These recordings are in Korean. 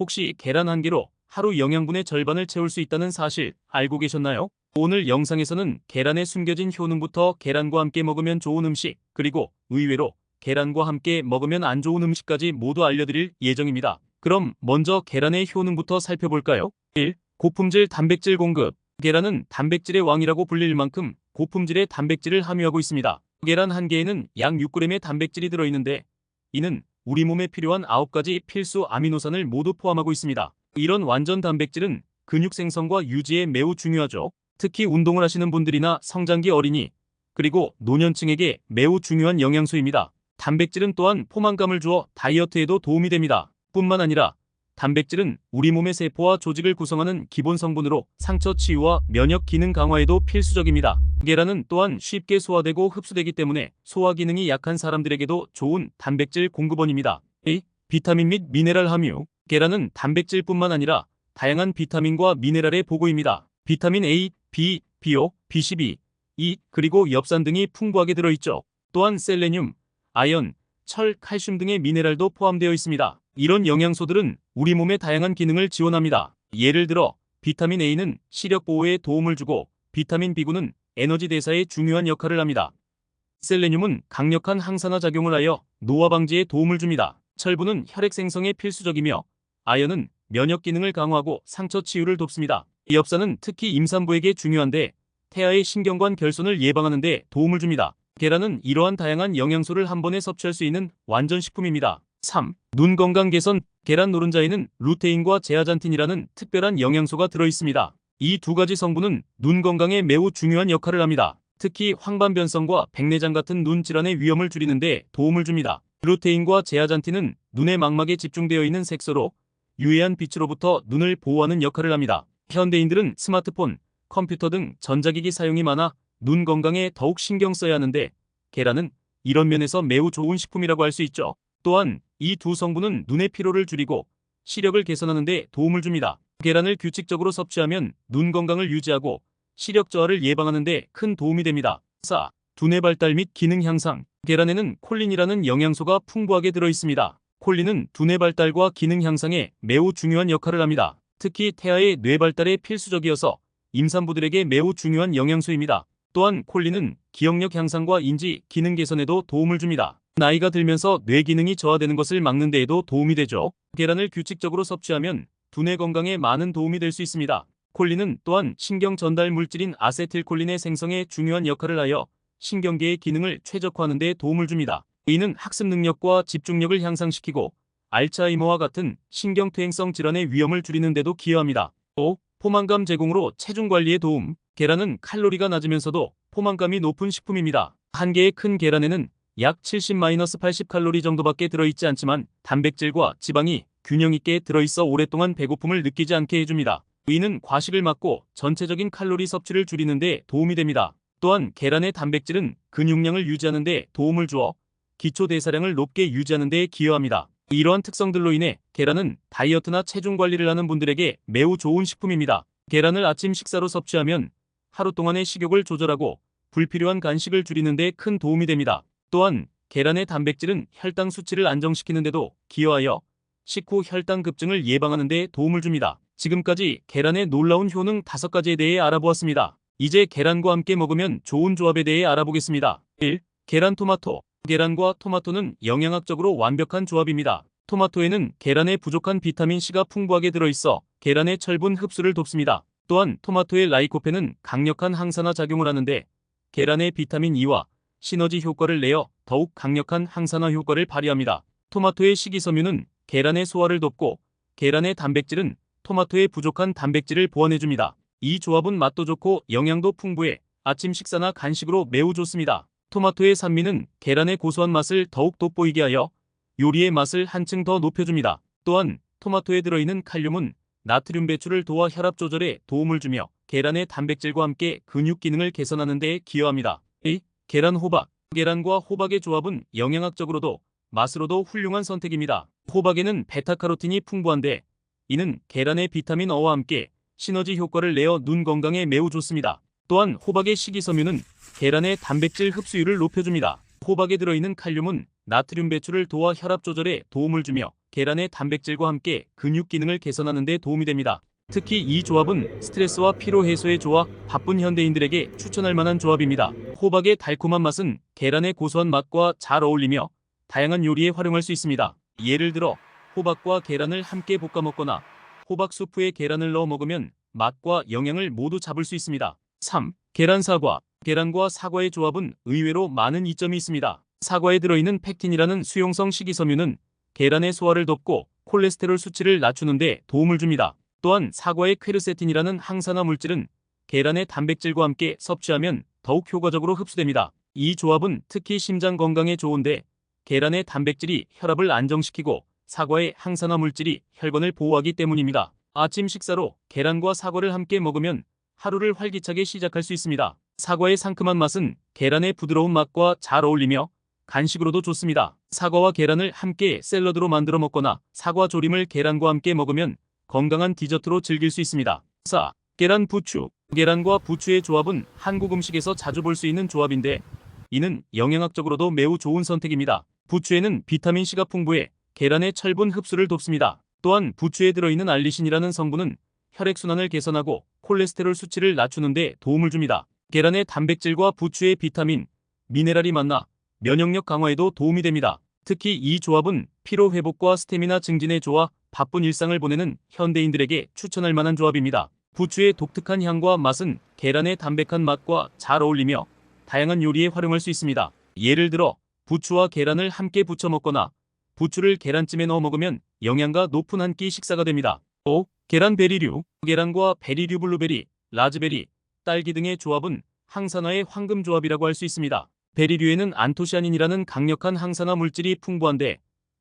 혹시 계란 한 개로 하루 영양분의 절반을 채울 수 있다는 사실 알고 계셨나요? 오늘 영상에서는 계란에 숨겨진 효능부터 계란과 함께 먹으면 좋은 음식, 그리고 의외로 계란과 함께 먹으면 안 좋은 음식까지 모두 알려드릴 예정입니다. 그럼 먼저 계란의 효능부터 살펴볼까요? 1. 고품질 단백질 공급. 계란은 단백질의 왕이라고 불릴 만큼 고품질의 단백질을 함유하고 있습니다. 계란 한 개에는 약 6g의 단백질이 들어있는데 이는 우리 몸에 필요한 9가지 필수 아미노산을 모두 포함하고 있습니다. 이런 완전 단백질은 근육 생성과 유지에 매우 중요하죠. 특히 운동을 하시는 분들이나 성장기 어린이, 그리고 노년층에게 매우 중요한 영양소입니다. 단백질은 또한 포만감을 주어 다이어트에도 도움이 됩니다. 뿐만 아니라 단백질은 우리 몸의 세포와 조직을 구성하는 기본 성분으로 상처 치유와 면역 기능 강화에도 필수적입니다. 계란은 또한 쉽게 소화되고 흡수되기 때문에 소화 기능이 약한 사람들에게도 좋은 단백질 공급원입니다. 2. 비타민 및 미네랄 함유. 계란은 단백질뿐만 아니라 다양한 비타민과 미네랄의 보고입니다. 비타민 A, B, B5, B12, E, 그리고 엽산 등이 풍부하게 들어있죠. 또한 셀레늄, 아연, 철, 칼슘 등의 미네랄도 포함되어 있습니다. 이런 영양소들은 우리 몸의 다양한 기능을 지원합니다. 예를 들어 비타민 A는 시력 보호에 도움을 주고 비타민 B9는 에너지 대사에 중요한 역할을 합니다. 셀레늄은 강력한 항산화 작용을 하여 노화 방지에 도움을 줍니다. 철분은 혈액 생성에 필수적이며 아연은 면역 기능을 강화하고 상처 치유를 돕습니다. 엽산은 특히 임산부에게 중요한데 태아의 신경관 결손을 예방하는 데 도움을 줍니다. 계란은 이러한 다양한 영양소를 한 번에 섭취할 수 있는 완전 식품입니다. 3. 눈 건강 개선. 계란 노른자에는 루테인과 제아잔틴이라는 특별한 영양소가 들어있습니다. 이 두 가지 성분은 눈 건강에 매우 중요한 역할을 합니다. 특히 황반변성과 백내장 같은 눈 질환의 위험을 줄이는 데 도움을 줍니다. 루테인과 제아잔틴은 눈의 망막에 집중되어 있는 색소로 유해한 빛으로부터 눈을 보호하는 역할을 합니다. 현대인들은 스마트폰, 컴퓨터 등 전자기기 사용이 많아 눈 건강에 더욱 신경 써야 하는데 계란은 이런 면에서 매우 좋은 식품이라고 할 수 있죠. 또한 이 두 성분은 눈의 피로를 줄이고 시력을 개선하는 데 도움을 줍니다. 계란을 규칙적으로 섭취하면 눈 건강을 유지하고 시력 저하를 예방하는 데 큰 도움이 됩니다. 4. 두뇌 발달 및 기능 향상. 계란에는 콜린이라는 영양소가 풍부하게 들어있습니다. 콜린은 두뇌 발달과 기능 향상에 매우 중요한 역할을 합니다. 특히 태아의 뇌 발달에 필수적이어서 임산부들에게 매우 중요한 영양소입니다. 또한 콜린은 기억력 향상과 인지, 기능 개선에도 도움을 줍니다. 나이가 들면서 뇌 기능이 저하되는 것을 막는 데에도 도움이 되죠. 계란을 규칙적으로 섭취하면 두뇌 건강에 많은 도움이 될 수 있습니다. 콜린은 또한 신경 전달 물질인 아세틸콜린의 생성에 중요한 역할을 하여 신경계의 기능을 최적화하는 데 도움을 줍니다. 이는 학습 능력과 집중력을 향상시키고 알츠하이머와 같은 신경퇴행성 질환의 위험을 줄이는 데도 기여합니다. 5. 포만감 제공으로 체중 관리에 도움. 계란은 칼로리가 낮으면서도 포만감이 높은 식품입니다. 한 개의 큰 계란에는 약 70-80칼로리 정도밖에 들어있지 않지만 단백질과 지방이 균형 있게 들어있어 오랫동안 배고픔을 느끼지 않게 해줍니다. 이는 과식을 막고 전체적인 칼로리 섭취를 줄이는 데 도움이 됩니다. 또한 계란의 단백질은 근육량을 유지하는 데 도움을 주어 기초 대사량을 높게 유지하는 데 기여합니다. 이러한 특성들로 인해 계란은 다이어트나 체중 관리를 하는 분들에게 매우 좋은 식품입니다. 계란을 아침 식사로 섭취하면 하루 동안의 식욕을 조절하고 불필요한 간식을 줄이는 데 큰 도움이 됩니다. 또한 계란의 단백질은 혈당 수치를 안정시키는 데도 기여하여 식후 혈당 급증을 예방하는 데 도움을 줍니다. 지금까지 계란의 놀라운 효능 5가지에 대해 알아보았습니다. 이제 계란과 함께 먹으면 좋은 조합에 대해 알아보겠습니다. 1. 계란 토마토. 계란과 토마토는 영양학적으로 완벽한 조합입니다. 토마토에는 계란에 부족한 비타민C가 풍부하게 들어있어 계란의 철분 흡수를 돕습니다. 또한 토마토의 라이코펜은 강력한 항산화 작용을 하는데 계란의 비타민 E와 시너지 효과를 내어 더욱 강력한 항산화 효과를 발휘합니다. 토마토의 식이섬유는 계란의 소화를 돕고 계란의 단백질은 토마토의 부족한 단백질을 보완해줍니다. 이 조합은 맛도 좋고 영양도 풍부해 아침 식사나 간식으로 매우 좋습니다. 토마토의 산미는 계란의 고소한 맛을 더욱 돋보이게 하여 요리의 맛을 한층 더 높여줍니다. 또한 토마토에 들어있는 칼륨은 나트륨 배출을 도와 혈압 조절에 도움을 주며 계란의 단백질과 함께 근육 기능을 개선하는 데 기여합니다. 2. 계란 호박. 계란과 호박의 조합은 영양학적으로도 맛으로도 훌륭한 선택입니다. 호박에는 베타카로틴이 풍부한데 이는 계란의 비타민 어와 함께 시너지 효과를 내어 눈 건강에 매우 좋습니다. 또한 호박의 식이섬유는 계란의 단백질 흡수율을 높여줍니다. 호박에 들어있는 칼륨은 나트륨 배출을 도와 혈압 조절에 도움을 주며 계란의 단백질과 함께 근육 기능을 개선하는 데 도움이 됩니다. 특히 이 조합은 스트레스와 피로 해소에 좋아 바쁜 현대인들에게 추천할 만한 조합입니다. 호박의 달콤한 맛은 계란의 고소한 맛과 잘 어울리며 다양한 요리에 활용할 수 있습니다. 예를 들어 호박과 계란을 함께 볶아 먹거나 호박 수프에 계란을 넣어 먹으면 맛과 영양을 모두 잡을 수 있습니다. 3. 계란 사과. 계란과 사과의 조합은 의외로 많은 이점이 있습니다. 사과에 들어있는 팩틴이라는 수용성 식이섬유는 계란의 소화를 돕고 콜레스테롤 수치를 낮추는 데 도움을 줍니다. 또한 사과의 퀘르세틴이라는 항산화 물질은 계란의 단백질과 함께 섭취하면 더욱 효과적으로 흡수됩니다. 이 조합은 특히 심장 건강에 좋은데 계란의 단백질이 혈압을 안정시키고 사과의 항산화 물질이 혈관을 보호하기 때문입니다. 아침 식사로 계란과 사과를 함께 먹으면 하루를 활기차게 시작할 수 있습니다. 사과의 상큼한 맛은 계란의 부드러운 맛과 잘 어울리며 간식으로도 좋습니다. 사과와 계란을 함께 샐러드로 만들어 먹거나 사과 조림을 계란과 함께 먹으면 건강한 디저트로 즐길 수 있습니다. 4. 계란 부추. 계란과 부추의 조합은 한국 음식에서 자주 볼 수 있는 조합인데 이는 영양학적으로도 매우 좋은 선택입니다. 부추에는 비타민C가 풍부해 계란의 철분 흡수를 돕습니다. 또한 부추에 들어있는 알리신이라는 성분은 혈액순환을 개선하고 콜레스테롤 수치를 낮추는 데 도움을 줍니다. 계란의 단백질과 부추의 비타민, 미네랄이 만나 면역력 강화에도 도움이 됩니다. 특히 이 조합은 피로 회복과 스태미나 증진에 좋아 바쁜 일상을 보내는 현대인들에게 추천할 만한 조합입니다. 부추의 독특한 향과 맛은 계란의 담백한 맛과 잘 어울리며 다양한 요리에 활용할 수 있습니다. 예를 들어 부추와 계란을 함께 부쳐 먹거나 부추를 계란찜에 넣어 먹으면 영양가 높은 한 끼 식사가 됩니다. 5. 계란 베리류. 계란과 베리류, 블루베리, 라즈베리, 딸기 등의 조합은 항산화의 황금 조합이라고 할 수 있습니다. 베리류에는 안토시아닌이라는 강력한 항산화 물질이 풍부한데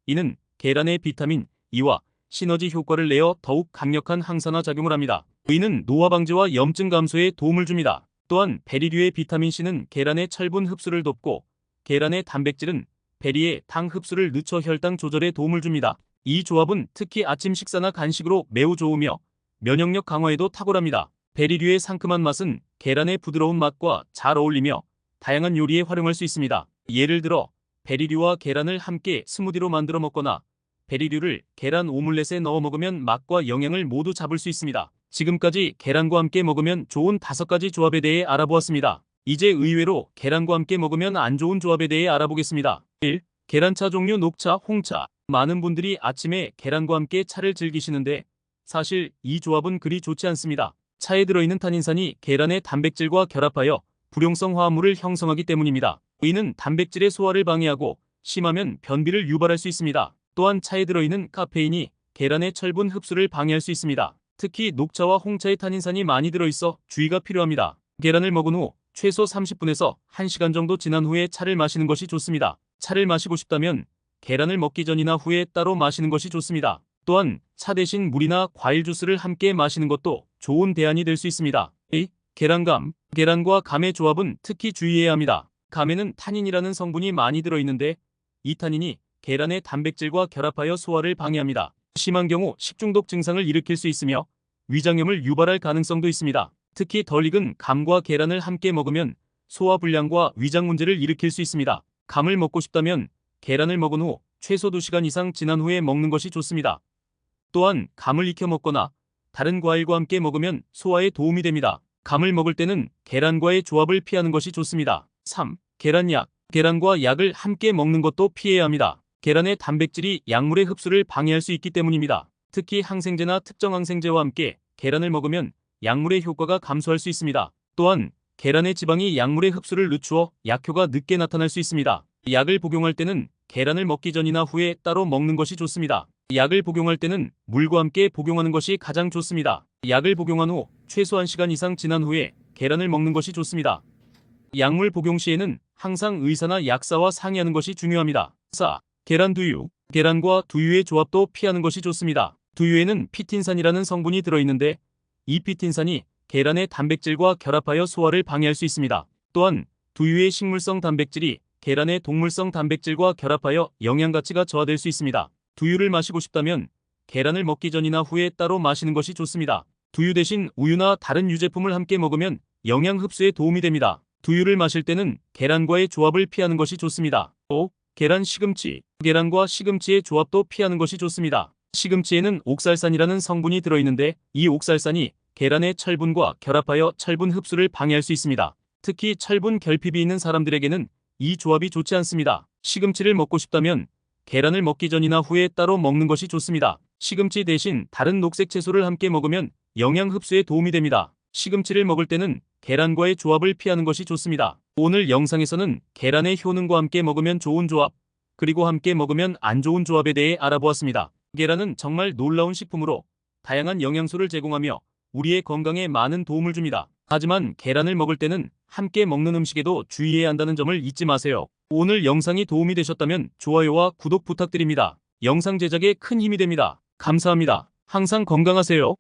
이는 계란의 비타민 E와 시너지 효과를 내어 더욱 강력한 항산화 작용을 합니다. 이는 노화 방지와 염증 감소에 도움을 줍니다. 또한 베리류의 비타민C는 계란의 철분 흡수를 돕고 계란의 단백질은 베리의 당 흡수를 늦춰 혈당 조절에 도움을 줍니다. 이 조합은 특히 아침 식사나 간식으로 매우 좋으며 면역력 강화에도 탁월합니다. 베리류의 상큼한 맛은 계란의 부드러운 맛과 잘 어울리며 다양한 요리에 활용할 수 있습니다. 예를 들어 베리류와 계란을 함께 스무디로 만들어 먹거나 베리류를 계란 오믈렛에 넣어 먹으면 맛과 영양을 모두 잡을 수 있습니다. 지금까지 계란과 함께 먹으면 좋은 5가지 조합에 대해 알아보았습니다. 이제 의외로 계란과 함께 먹으면 안 좋은 조합에 대해 알아보겠습니다. 1. 계란차 종류 녹차, 홍차. 많은 분들이 아침에 계란과 함께 차를 즐기시는데 사실 이 조합은 그리 좋지 않습니다. 차에 들어있는 탄닌산이 계란의 단백질과 결합하여 불용성 화합물을 형성하기 때문입니다. 이는 단백질의 소화를 방해하고 심하면 변비를 유발할 수 있습니다. 또한 차에 들어있는 카페인이 계란의 철분 흡수를 방해할 수 있습니다. 특히 녹차와 홍차의 탄닌산이 많이 들어있어 주의가 필요합니다. 계란을 먹은 후 최소 30분에서 1시간 정도 지난 후에 차를 마시는 것이 좋습니다. 차를 마시고 싶다면 계란을 먹기 전이나 후에 따로 마시는 것이 좋습니다. 또한 차 대신 물이나 과일 주스를 함께 마시는 것도 좋은 대안이 될 수 있습니다. 2. 계란감. 계란과 감의 조합은 특히 주의해야 합니다. 감에는 타닌이라는 성분이 많이 들어있는데 이 타닌이 계란의 단백질과 결합하여 소화를 방해합니다. 심한 경우 식중독 증상을 일으킬 수 있으며 위장염을 유발할 가능성도 있습니다. 특히 덜 익은 감과 계란을 함께 먹으면 소화불량과 위장 문제를 일으킬 수 있습니다. 감을 먹고 싶다면 계란을 먹은 후 최소 2시간 이상 지난 후에 먹는 것이 좋습니다. 또한 감을 익혀 먹거나 다른 과일과 함께 먹으면 소화에 도움이 됩니다. 감을 먹을 때는 계란과의 조합을 피하는 것이 좋습니다. 3. 계란약. 계란과 약을 함께 먹는 것도 피해야 합니다. 계란의 단백질이 약물의 흡수를 방해할 수 있기 때문입니다. 특히 항생제나 특정 항생제와 함께 계란을 먹으면 약물의 효과가 감소할 수 있습니다. 또한 계란의 지방이 약물의 흡수를 늦추어 약효가 늦게 나타날 수 있습니다. 약을 복용할 때는 계란을 먹기 전이나 후에 따로 먹는 것이 좋습니다. 약을 복용할 때는 물과 함께 복용하는 것이 가장 좋습니다. 약을 복용한 후 최소 1시간 이상 지난 후에 계란을 먹는 것이 좋습니다. 약물 복용 시에는 항상 의사나 약사와 상의하는 것이 중요합니다. 4. 계란 두유. 계란과 두유의 조합도 피하는 것이 좋습니다. 두유에는 피틴산이라는 성분이 들어있는데 이 피틴산이 계란의 단백질과 결합하여 소화를 방해할 수 있습니다. 또한 두유의 식물성 단백질이 계란의 동물성 단백질과 결합하여 영양 가치가 저하될 수 있습니다. 두유를 마시고 싶다면 계란을 먹기 전이나 후에 따로 마시는 것이 좋습니다. 두유 대신 우유나 다른 유제품을 함께 먹으면 영양 흡수에 도움이 됩니다. 두유를 마실 때는 계란과의 조합을 피하는 것이 좋습니다. 5. 계란, 시금치. 계란과 시금치의 조합도 피하는 것이 좋습니다. 시금치에는 옥살산이라는 성분이 들어있는데 이 옥살산이 계란의 철분과 결합하여 철분 흡수를 방해할 수 있습니다. 특히 철분 결핍이 있는 사람들에게는 이 조합이 좋지 않습니다. 시금치를 먹고 싶다면 계란을 먹기 전이나 후에 따로 먹는 것이 좋습니다. 시금치 대신 다른 녹색 채소를 함께 먹으면 영양 흡수에 도움이 됩니다. 시금치를 먹을 때는 계란과의 조합을 피하는 것이 좋습니다. 오늘 영상에서는 계란의 효능과 함께 먹으면 좋은 조합, 그리고 함께 먹으면 안 좋은 조합에 대해 알아보았습니다. 계란은 정말 놀라운 식품으로 다양한 영양소를 제공하며 우리의 건강에 많은 도움을 줍니다. 하지만 계란을 먹을 때는 함께 먹는 음식에도 주의해야 한다는 점을 잊지 마세요. 오늘 영상이 도움이 되셨다면 좋아요와 구독 부탁드립니다. 영상 제작에 큰 힘이 됩니다. 감사합니다. 항상 건강하세요.